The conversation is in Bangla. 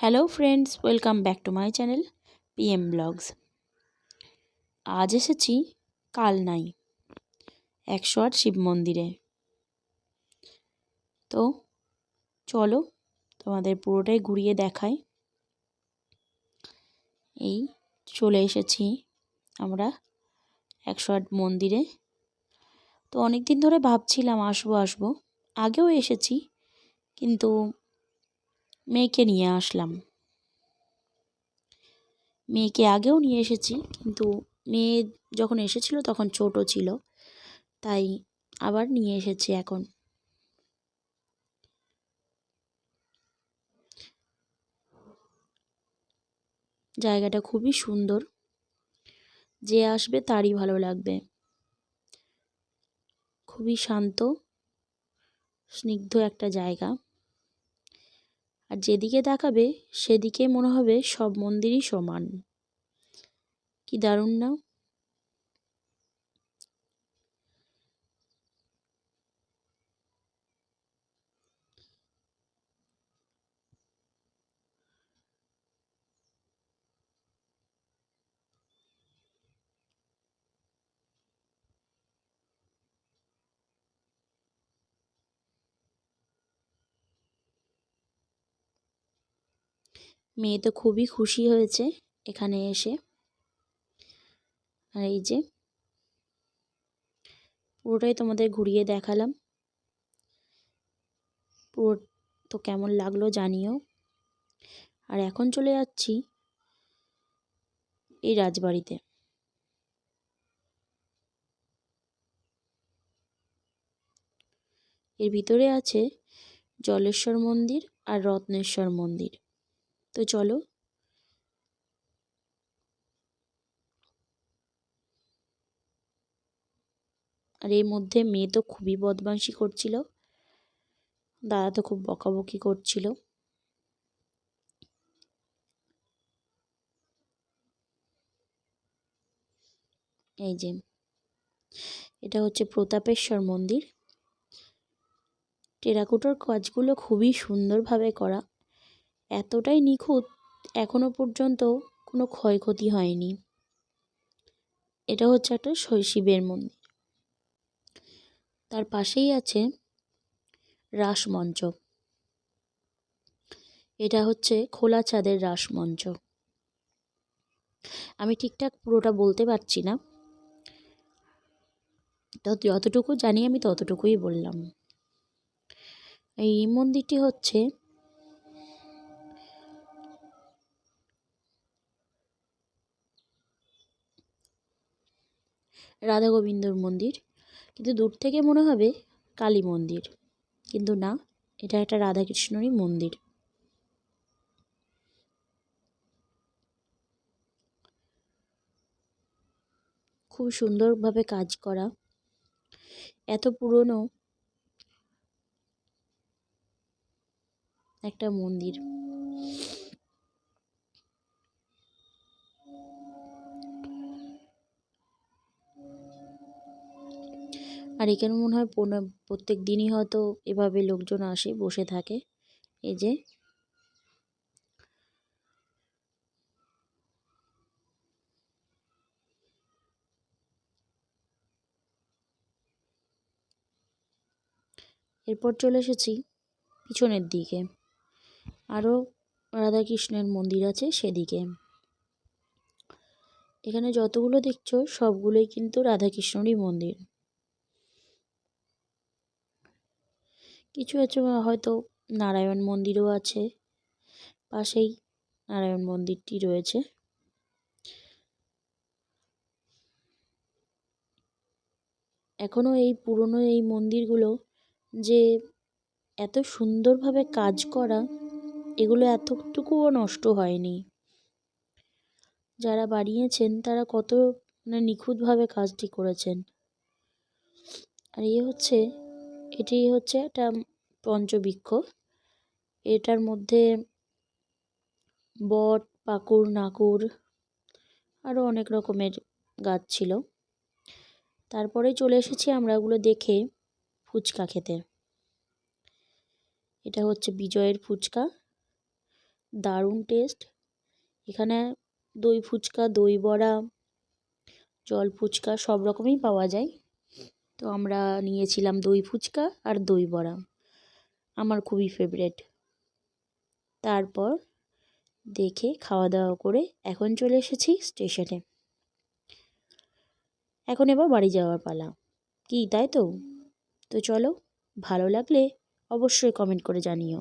Hello friends, welcome back to my channel PM blogs. আজ এসেছি কালনাই 108 শিব মন্দিরে। তো চলো তোমাদের পুরোটাই ঘুরিয়ে দেখাই। এই চলে এসেছি আমরা 108 মন্দিরে। তো অনেক দিন ধরে ভাবছিলাম আসবো, আগেও এসেছি, কিন্তু মেয়েকে নিয়ে আসলাম। মেয়েকে আগেও নিয়ে এসেছি, কিন্তু মেয়ে যখন এসেছিল তখন ছোট ছিল, তাই আবার নিয়ে এসেছি এখন। জায়গাটা খুবই সুন্দর, যে আসবে তারই ভালো লাগবে। খুবই শান্ত স্নিগ্ধ একটা জায়গা, আর যেদিকে তাকাবে সেদিকে মনে হবে সব মন্দিরই সমান। কি দারুণ না? মেয়ে তো খুবই খুশি হয়েছে এখানে এসে। আর এই যে পুরোটাই তোমাদের ঘুরিয়ে দেখালাম। পুরো তো কেমন লাগলো জানিও। আর এখন চলে যাচ্ছি এই রাজবাড়িতে। এর ভিতরে আছে জলেশ্বর মন্দির আর রত্নেশ্বর মন্দির। তো চলো। আর এর মধ্যে মেয়ে তো খুবই বদমাইশি করছিল, দাদা তো খুব বকাবকি করছিল। এই যে এটা হচ্ছে প্রতাপেশ্বর মন্দির। টেরাকোটার কাজগুলো খুবই সুন্দরভাবে করা, এতটাই নিখুঁত, এখনো পর্যন্ত কোনো ক্ষয়ক্ষতি হয়নি। এটা হচ্ছে একটা শিবের মন্দির। তার পাশেই আছে রাসমঞ্চ। এটা হচ্ছে খোলা ছাদের রাসমঞ্চ। আমি ঠিকঠাক পুরোটা বলতে পারছি না, তো যতটুকু জানি আমি ততটুকুই বললাম। এই মন্দিরটি হচ্ছে রাধা গোবিন্দর মন্দির, কিন্তু দূর থেকে মনে হবে কালী মন্দির, কিন্তু না, এটা একটা রাধাকৃষ্ণরই মন্দির। খুব সুন্দরভাবে কাজ করা, এত পুরনো একটা মন্দির। আর এখানে মনে হয় প্রত্যেক দিনই হয়তো এভাবে লোকজন আসে, বসে থাকে। এই যে এরপর চলে এসেছি পিছনের দিকে, আরও রাধাকৃষ্ণের মন্দির আছে সেদিকে। এখানে যতগুলো দেখছো সবগুলোই কিন্তু রাধাকৃষ্ণরই মন্দির। কিছু আছে হয়তো নারায়ণ মন্দিরও আছে, পাশেই নারায়ণ মন্দিরটি রয়েছে। এখনও এই পুরনো এই মন্দিরগুলো যে এত সুন্দরভাবে কাজ করা, এগুলো এতটুকুও নষ্ট হয়নি। যারা বানিয়েছেন তারা কত নিখুঁতভাবে কাজটি করেছেন। আর এটি হচ্ছে একটা পঞ্চবৃক্ষ। এটার মধ্যে বট, পাকুড়, নাকুর আরও অনেক রকমের গাছ ছিল। তারপরে চলে এসেছি আমরা ওগুলো দেখে ফুচকা খেতে। এটা হচ্ছে বিজয়ের ফুচকা, দারুণ টেস্ট। এখানে দই ফুচকা, দই বড়া, জল ফুচকা সব রকমই পাওয়া যায়। তো আমরা নিয়েছিলাম দই ফুচকা আর দই বড়া, আমার খুবই ফেভারেট। তারপর দেখে খাওয়া দাওয়া করে এখন চলে এসেছি স্টেশনে। এখন এবার বাড়ি যাওয়ার পালা, কি তাই তো? তো চলো, ভালো লাগলে অবশ্যই কমেন্ট করে জানিও।